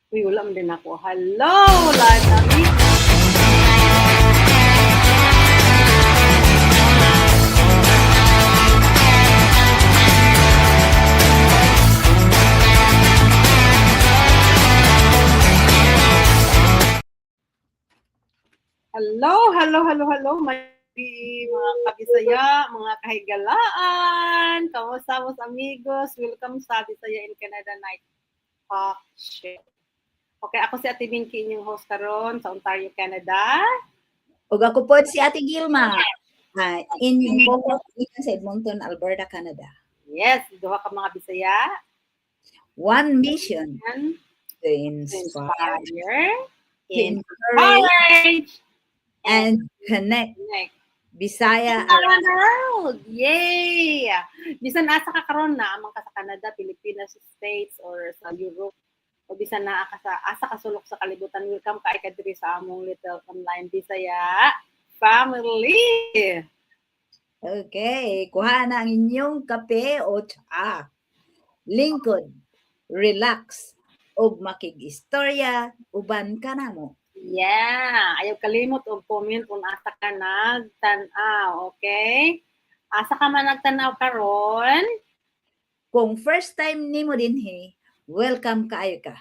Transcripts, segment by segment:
Uy, wala man din ako. Hello, live kami. Hello, mga kabisaya, mga kahigalaan. Kamusta mo amigos? Welcome sa Bisaya in Canada Night Talk Show. Okay, ako si Ate Binky, inyong host karon sa Ontario, Canada. Ug ako po si Ate Gilma. Inyong po sa Edmonton, Alberta, Canada. Yes, duha ka mga Bisaya. One mission And to inspire, encourage, and connect Bisaya around the world. Yay! Bisan asa ka karon na amang ka sa Canada, Pilipinas, States, or sa Europe, o bisan na ka sa asa ka sulok sa kalibutan, welcome ka diri sa among little online Bisaya family. Okay, kuha na ang inyong kape o tsaa. Lingkod, relax, ug makig-istorya, uban ka na mo. Yeah, ayaw kalimot og comment kung asa ka nagtan-aw, okay? Asa ka man nagtan-aw karon? Kung first time nimo dinhi, welcome kaayo ka.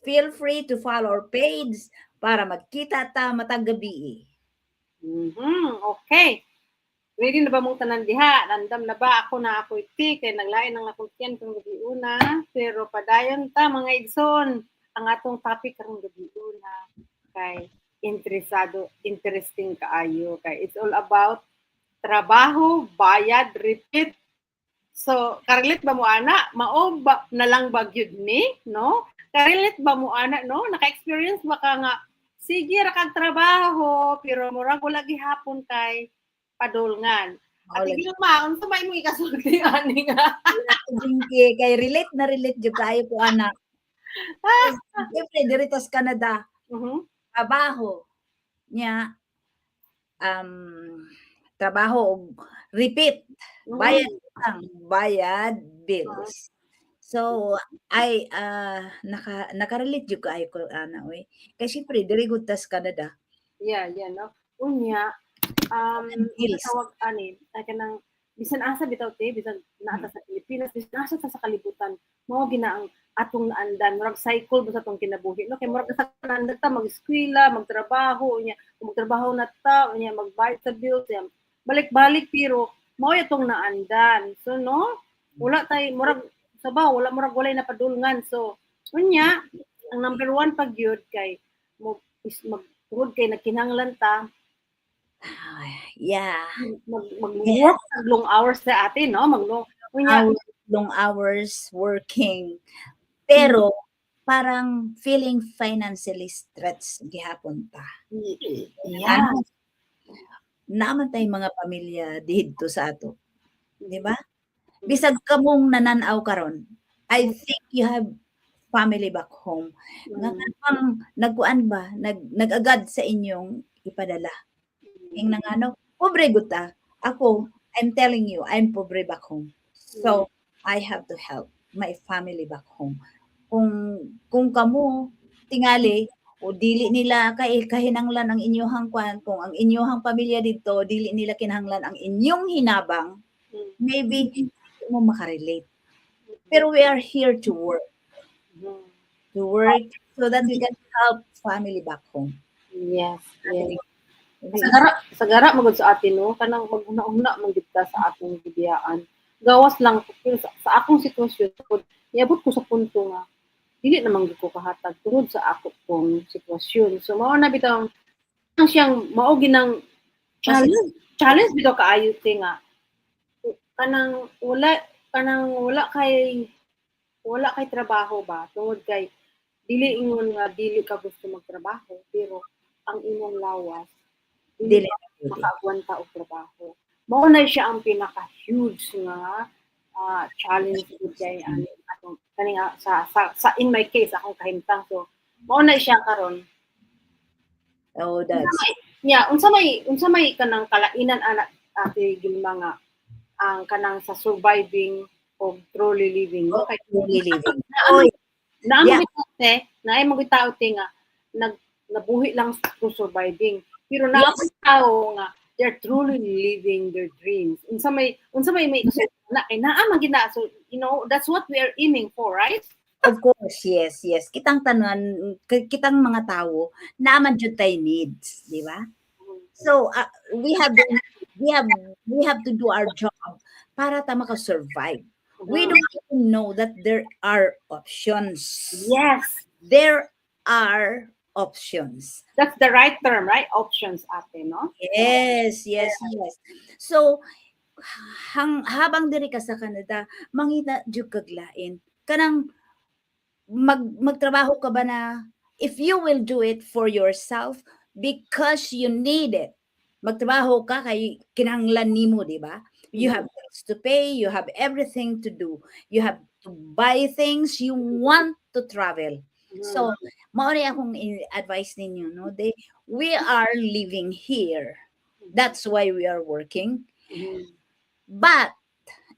Feel free to follow our page para magkita ta matag gabi. Okay. Ready na ba mong tanan diha? Nandam na ba ako na ako iti kay naglain ang akong tiyan kung gabi una, pero padayon ta mga igsoon ang atong topic karong gabi una kay interesting kaayo kay it's all about trabaho, bayad, repeat. So, karilit ba mo ana? Mao ba na lang ba gyud ni, no? Karilit ba mo ana, no? Naka-experience ba ka nga sige ra kag trabaho pero murag wala gihapon kay padulngan. At Gilma, unsa may mo ikasulti ani nga? Kay relate na relate jud kayo ko ana. Siyempre, dito sa Canada, trabaho niya, trabaho og repeat, bayad bills. So, I naka-relate jud kayo ko ana oy. Kay siyempre diri gud ta sa Canada. Yeah, no. Unya, tawag ani, ay kanang bisan asa bitaw te, bisan naata sa Pilipinas, bisan asa sa kalibutan, mao gina ang atong naandan, murag cycle ba sa atong kinabuhi, no? Kay murag sa naandan ta mag-eskwela, magtrabaho, unya, magtrabaho na ta, unya magbayad sa bills, unya, balik-balik pero mao atong naandan. So no, wala tay murag sabaw, murag walay na padulngan. So unya, ang number one pag yun kay magtugod kay nagkinahanglan ta mag-work long hours sa atin, no? Long hours working. Pero parang feeling financially stretched gihapon ta. Yeah. Naman tay mga pamilya dito sa ato. Di ba? Bisag kamong nananaw karon, I think you have family back home. Nga nagkuan ba, nag-agad sa inyong ipadala. Yung nangano, pobre guta. Ako, I'm telling you, I'm pobre back home. So, I have to help my family back home. Kung kamo tingali o dili nila kahinanglan ang inyong kwan, kung ang inyong pamilya dito dili nila kinahanglan ang inyong hinabang, maybe mo makarelate. Pero we are here to work. So that we can help family back home. Yes. Sagara magud sa atin, no? Kanang maguna-una man gid ta sa atong gibiyaan. Gawas lang sa akong sitwasyon, iabot ko sa punto nga dili naman gid ko kahatag tungod sa ako kong sitwasyon. So mao na bitaw siyang mao ginang challenge bitaw kaayo nga kanang wala kay trabaho ba tungod kay dili ingon nga dili ka gusto magtrabaho pero ang imong lawas dili makaagwanta og trabaho. Mao na siya ang pinaka-huge nga challenge gud kay atong kani sa in my case akong kahimtang. So mao na siya karon. Oh, that's unsa may kanang kalainan ana Ate Gilma nga ang kanang sa surviving o truly living. Truly living. Naamo bitaw na ay mga tao nga nabuhi lang through surviving. Pero na tao nga they're truly living their dreams. Unsa may na kay naa man gina. So, that's what we are aiming for, right? Of course, yes. Kitang kitang mga tao, naman jud tay needs, di ba? So, we have to do our job para ta maka-survive. We don't even know that there are options. Yes. There are options. That's the right term, right? Options, ate, no? Yes. So, habang diri ka sa Canada, mangita jud kag lain. Kanang magtrabaho ka ba na if you will do it for yourself because you need it. Magtrabaho ka kay kinahanglan nimo, di ba? You have things to pay, you have everything to do. You have to buy things, you want to travel. So, mao ni akong advice ninyo, no? We are living here. That's why we are working. But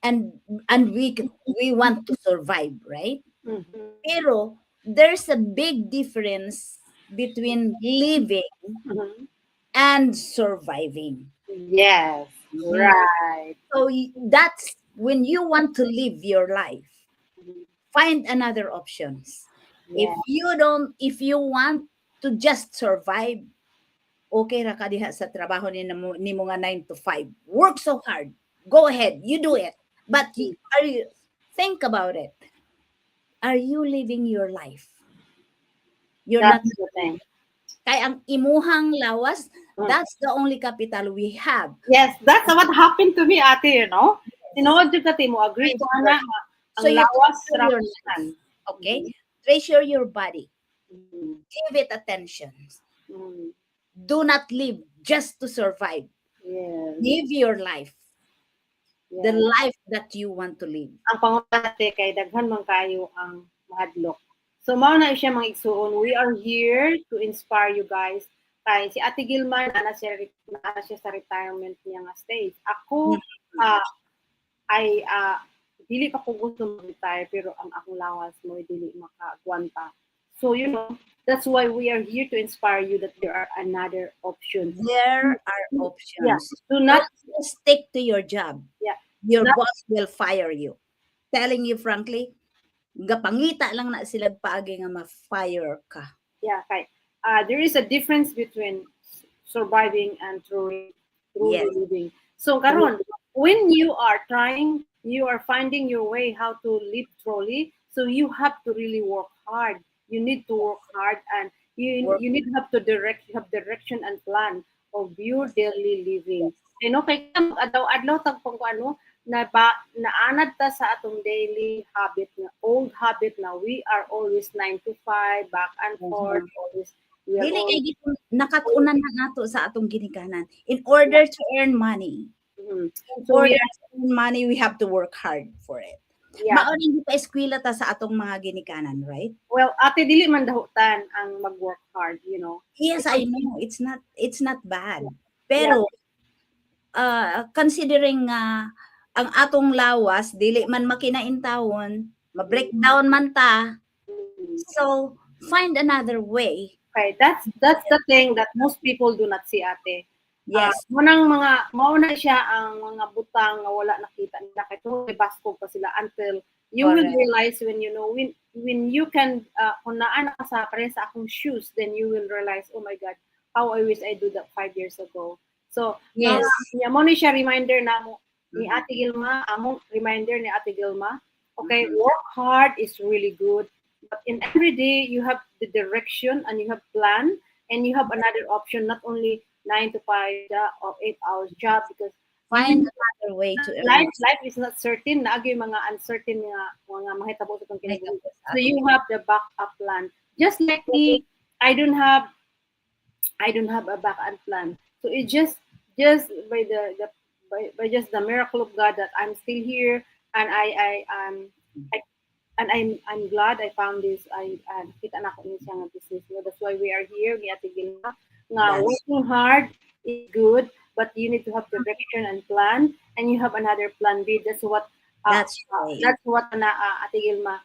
and we want to survive, right? Pero there's a big difference between living and surviving. Yes, right. So that's when you want to live your life. Find another options. Yeah. If you want to just survive, okay ra ka diha sa trabaho ni mga 9 to 5. Work so hard. Go ahead, you do it. But think about it. Are you living your life? That's the thing. Kaya ang imuhang lawas, that's the only capital we have. Yes, that's what happened to me, ate, you know? Tinood jud ka mo, agree ko ana nga ang lawas rapisan. Okay? Treasure your body. Give it attention. Do not live just to survive. Yes. Live your life. Yes. The life that you want to live. Ang pangutate kay daghan man kayo ang mahadlok. So mao na siya mga igsuon. We are here to inspire you guys. Kay si Ate Gilman ana siya sa retirement niya nga stage. Ako dili pa ko gusto mag-retire pero ang akong lawas mo dili makagwanta. So that's why we are here to inspire you that there are another options. There are options. Yeah. Do not stick to your job. Yeah. Your boss will fire you. Telling you frankly, gapangita lang na sila paagi nga ma-fire ka. Yeah, okay. There is a difference between surviving and truly living. So karon, when you are finding your way how to live truly, so you have to really work hard. You need to work hard and you need to have direction and plan of your daily living. Kay adlaw tagpong ano naanad ta sa atong daily habit na old habit na we are always 9 to 5 back and forth always dili kay nakatunan na nato sa atong ginikanan in order to earn money. So we have to work hard for it. Yeah. Maoring di pa eskwela ta sa atong mga ginikanan, right? Well, ate dili man dahutan ang mag-work hard, you know. Yes, I know. It's not bad. Pero considering ang atong lawas dili man makinaintawon, ma-breakdown man ta. So, find another way. Okay, that's the thing that most people do not see, ate. Yes. Mauna siya ang mga butang nga wala nakita nila kay tuloy baskog pa sila until you will realize when you can kung naan ka sa pare sa akong shoes, then you will realize, oh my God, how I wish I do that 5 years ago. So, yes. Mo ni siya reminder na mo ni Ate Gilma, among reminder ni Ate Gilma. Okay, work hard is really good, but in every day you have the direction and you have plan and you have another option, not only 9 to 5 or 8 hours job, because find another way to life is not certain. Naagi mga uncertain nga mga mahitabo sa itong kinabuhi. So you have the backup plan. Just like me, I don't have a backup plan. So it just by just the miracle of God that I'm still here, and I'm glad I found this. Kita na ko ni siya nga business. So that's why we are here. Ni Ate Gilma. Now, working hard is good, but you need to have direction and plan, and you have another plan B. That's what that's right. That's what Ate Gilma.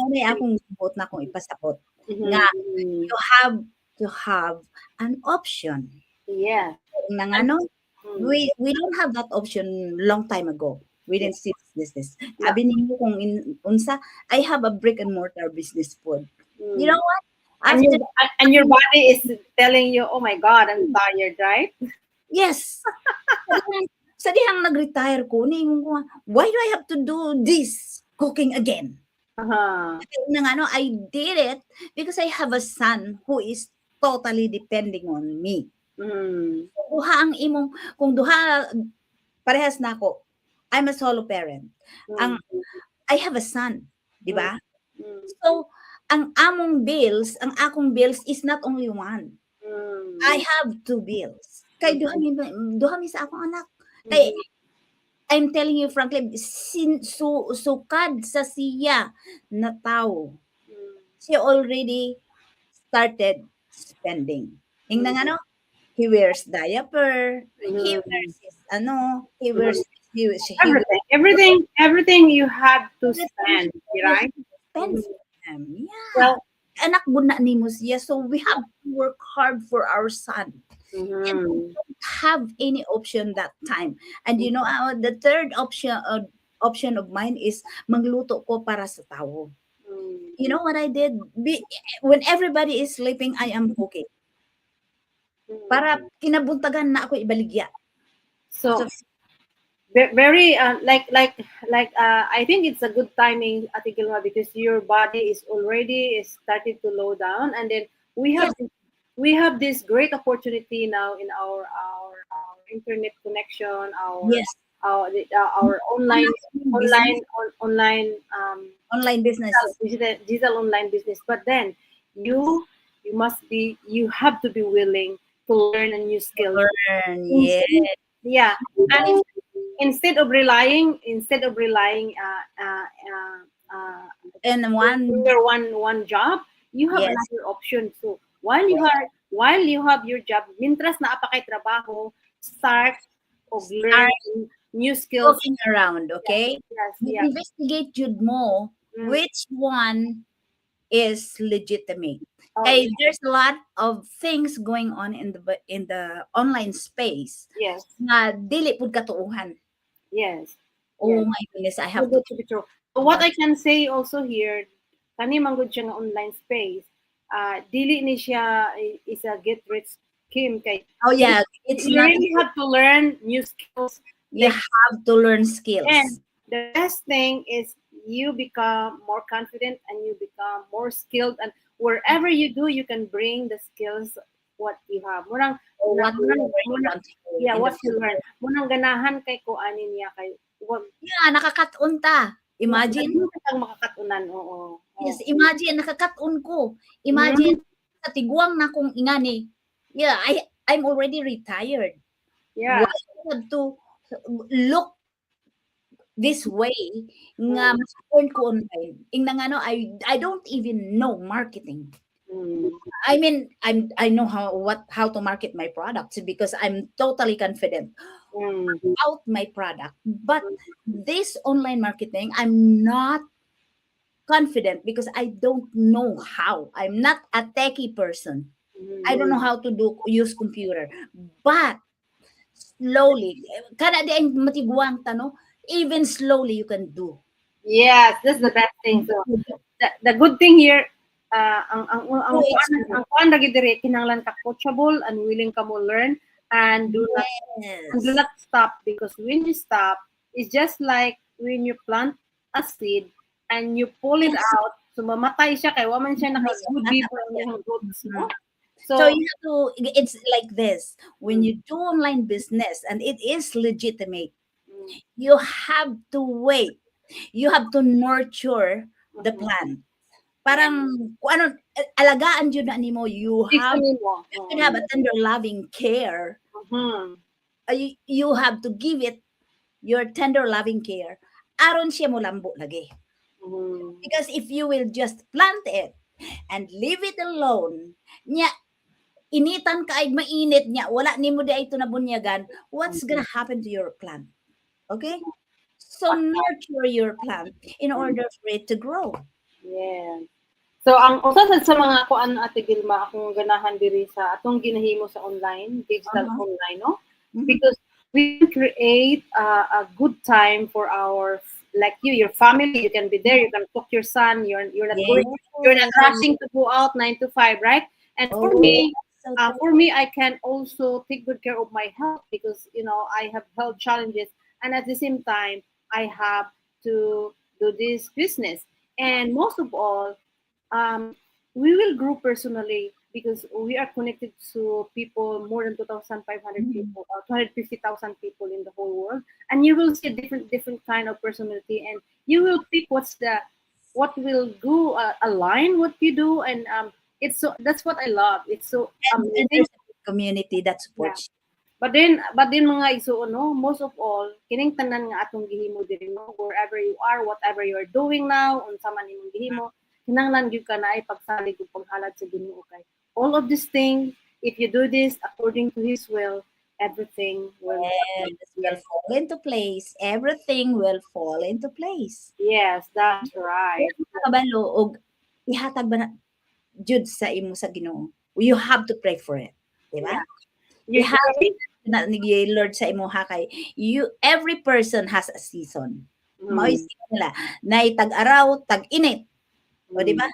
May akong support na akong ipasapot. nga Mhm. you have to have an option. Yeah. Nang And ano, mm, we don't have that option long time ago. We yeah. didn't see this business. Yeah. Abi ninyo kung unsa, I have a brick and mortar business food. You Mm. know what? And After your body is telling you, "Oh my God, I'm tired," right? yes, sa dihang nag-retire ko, niingon ko nga, why do I have to do this cooking again? Uh-huh. Nang ano, I did it because I have a son who is totally depending on me. Mm. Duha ang imong, kung duha, parehas na ako. I'm a solo parent. Ang, Mm. I have a son, di Mm. ba? Mm. So, ang akong bills is not only one. I Mm. have two bills. Kay duha mi sa akong anak. Kay Mhm. I'm telling you frankly, sukad sa siya na tao, Mm. she already started spending. Yung nang Mm. ano, he wears diaper, he Mhm. wears his ano, he Mhm. wears he Everything, wears everything you have to everything spend, you have right? to spend Mhm. for them. Yeah. Well, Anak gud na nimo siya, so we have to work hard for our son. And we mhm. don't have any option that time. And you know, the third option of mine is magluto ko para sa tao. Mm. You know what I did? When everybody is sleeping, I am cooking. Para Mm. kinabuntagan na ako ibaligya. So, So very I think it's a good timing, Ate Gilma, because your body is already started to low down, and then we yes, have we have this great opportunity now in our internet connection, yes. our online Business, online online business. digital online business. But then you you have to be willing to learn a new skill. Learn, yeah. Instead, yeah, and instead of relying And one, in your one job, you have yes, another option. So while you have your job, mintras na apa kay trabaho, start of learn start new skills. looking around, okay? Yes, You yeah. investigate jud mo Mm. which one is legitimate. Oh, Okay, there's a lot of things going on in the online space yes, na dili pud katuuhan. yes, Oh yes. my goodness, I Too have to good to be true. So what that. I can say also here, kani manggod siya nga online space, dili ni siya is a get rich scheme kay Oh yeah, it's you not. really have to learn new skills. You Like, have to learn skills. and the best thing is you become more confident and you become more skilled, and wherever you do, you can bring the skills what you have. Or what you already Murang, want to do yeah, in the what you learn. future. Munang ganahan kay ko ani niya kay wag Yeah, nakakatun ta. Imagine, dili kang makakatunan. Oo. yes, Oh. imagine nakakatun ko. Mhm. Imagine sa tiguang na kong ingani. Yeah, I'm already retired. Yeah. Why do I have to look this way nga Mm. mas ko online? Ing nang ano, I don't even know marketing. Mm. I mean, I know how to market my products because I'm totally confident Mm. about my product. But this online marketing, I'm not confident because I don't know how. I'm not a techie person. I don't know Mm. how to use computer. But slowly, kada di ang matiguang tano, even slowly you can do. Yes, that's the best thing. So the good thing here, Oh, it's ang kuan lagi dire kinahanglan ka coachable and willing ka mo learn, and do yes. not stop, because when you stop, it's just like when you plant a seed and you pull it Yes. out, so mamatay siya kay wa man siya naka-good deeper ang iyang roots, no? So So you have to, it's like this. When Mm. you do online business and it is legitimate, mm, you have to wait. You have to nurture the mhm. plant. Parang, kung ano, alagaan yun na nimo. You have Tisanin mo. to have a tender loving care. Mhm. You have to give it your tender loving care. Aron siya mo lambo lagi. Mhm. Because if you will just plant it and leave it alone, nya, initan ka ay mainit niya, wala nimo di ay ito nabunyagan, what's gonna happen to your plant? Okay? So nurture your plant in order for it to grow. Yeah. So ang usa sa mga kuan Ate Gilma akong ganahan diri sa atong ginahimo sa online, digital online, no? Mhm. Because we create a good time for our like your family. You can be there. You can cook your son. You're not going. You're not Yes. rushing to go out 9 to 5, right? And for Oh, me, so I can also take good care of my health because I have health challenges, and at the same time, I have to do this business. And most of all, we will grow personally because we are connected to people more than 2,500 Mhm. people, 250,000 people in the whole world, and you will see a different kind of personality, and you will pick what will go align what you do, and it's so that's what I love. It's so And amazing. there's a community that Yeah. supports But then mga igsuon, no, most of all, kining tanan nga atong gihimo diri, no, wherever you are, whatever you are doing now, unsa man imong gihimo, kinahanglan gyud ka na ay pagsalig ug paghalad sa Ginoo kay all of these things, if you do this according to His will, everything will and will fall into place. Everything will fall into place. Yes, that's right. Kabalo og ihatag ba na jud sa imo sa Ginoo. You have to pray for it, di ba? Yeah. You Ihang pray. na ni Lord sa imo ha kay every person has a season. Mao Mm. nila na tag-araw, tag-init, o di ba?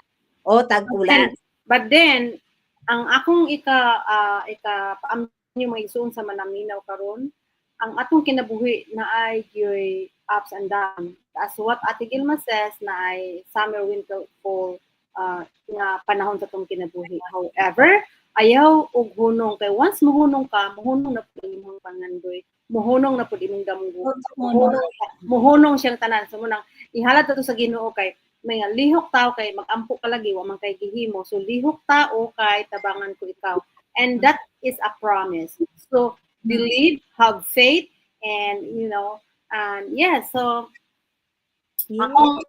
O tag-ulan. But then ang akong paamyo mga isuon sa Manaminaw karon, ang atong kinabuhi na ay gyoy ups and down. As what Ate Gilma says na ay summer, winter, fall nga panahon sa atong kinabuhi. However, ayaw og hunong kay once mohunong ka, mohunong na pud imong pangandoy. Mohunong na pud imong damgo. Mohunong siyang tanan. So munang ihalad to sa Ginoo kay may nga lihok tao kay magampo ka lagi wa man kay gihimo, so lihok tao kay tabangan ko ikaw, and that is a promise. So believe, have faith, and and so akong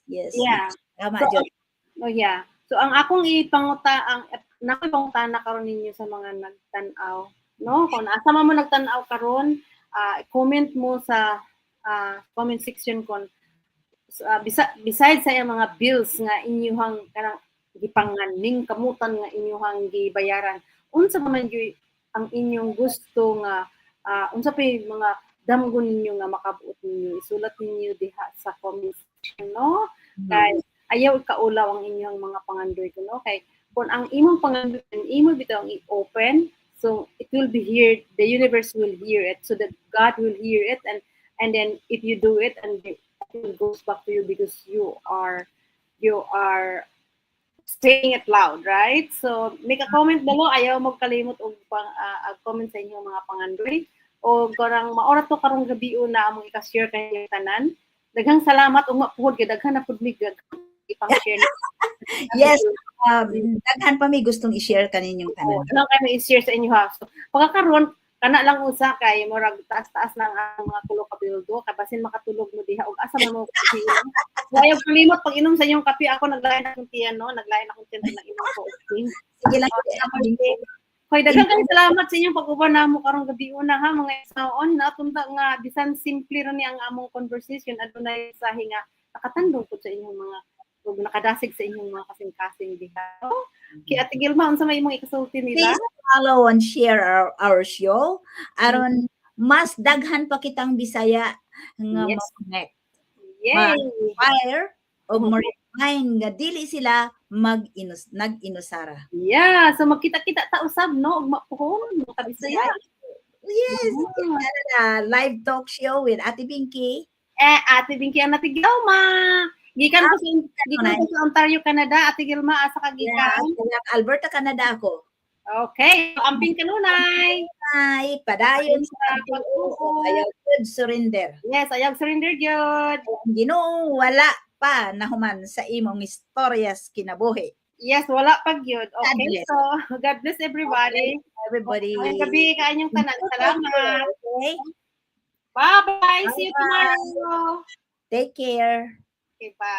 Yes. yeah Tama so jud. so ang akong na karon ninyo sa mga nagtan-aw, no, kung asa man mo nagtan-aw karon, comment mo sa comment section kon besides sa iyang mga bills nga inyuhang kanang gipanganing kamutan nga inyuhang gibayaran, unsa man gyud ang inyong gusto nga unsa pay mga damgon ninyo nga makabuot ninyo, isulat ninyo diha sa comment section, no? Kay ayaw ikaulaw ang inyong mga pangandoy ko, no? Kay kung ang imong pangandoy imo bitaw ang i-open, so it will be here, the universe will hear it, so that God will hear it, and then if you do it, and it goes back to you because you are saying it loud, right? So make a comment below. Ayaw mo kalimot og comment sa inyong mga pangandoy, o karang maorat to karong gabi na among i-share kanyang tanan. Daghang salamat ug mapuhod kay daghan na pud mig ipang-share. Yes, daghan pa may gustong i-share kaninyong tanan. Ano kay i-share sa inyo ha. So pagkakaroon kana lang usa kay murag taas-taas lang ang mga kulo ka bildo kay basin makatulog mo diha og asa man mo kape. Ayaw kalimot pag inom sa inyong kape, ako naglain akong tiyan, no, naglain akong tiyan na inom ko. Sige lang. Hoy, daghang kay salamat sa inyong pag-uban namo karong gabi una ha mga isaon, natunta nga bisan simple ra ni ang among conversation, adunay sahi nga nakatandog po sa inyong mga ug nakadasig sa inyong mga kasing-kasing diha. Kay Ate Gilma, unsa may imong ikasulti nila? Please follow and share our show aron mas daghan pa kitang Bisaya nga Yes. ma-connect. Yay! Fire o ma-remind nga dili sila nag-inusara. Yeah, so magkita-kita ta usab, no, ug mapuhon mga kabisaya. Yes, live talk show with Ate Binky. Ate Binky ang natigaw ma. Gikan ko sa Ontario, Canada, Ate Gilma, asa ka gikan? Alberta, Canada ako. Okay, amping kanunay. Ay, padayon sa pagtuo. Ayaw good surrender. Yes, ayaw surrender gyud. Ginoo wala pa nahuman sa imong istoryas kinabuhi. Yes, wala pa gyud. Okay, so God bless everybody. Everybody. Ngayong gabi kaanyong tanan. Salamat. Okay. Bye-bye. See you tomorrow. Take care. Okay, bye.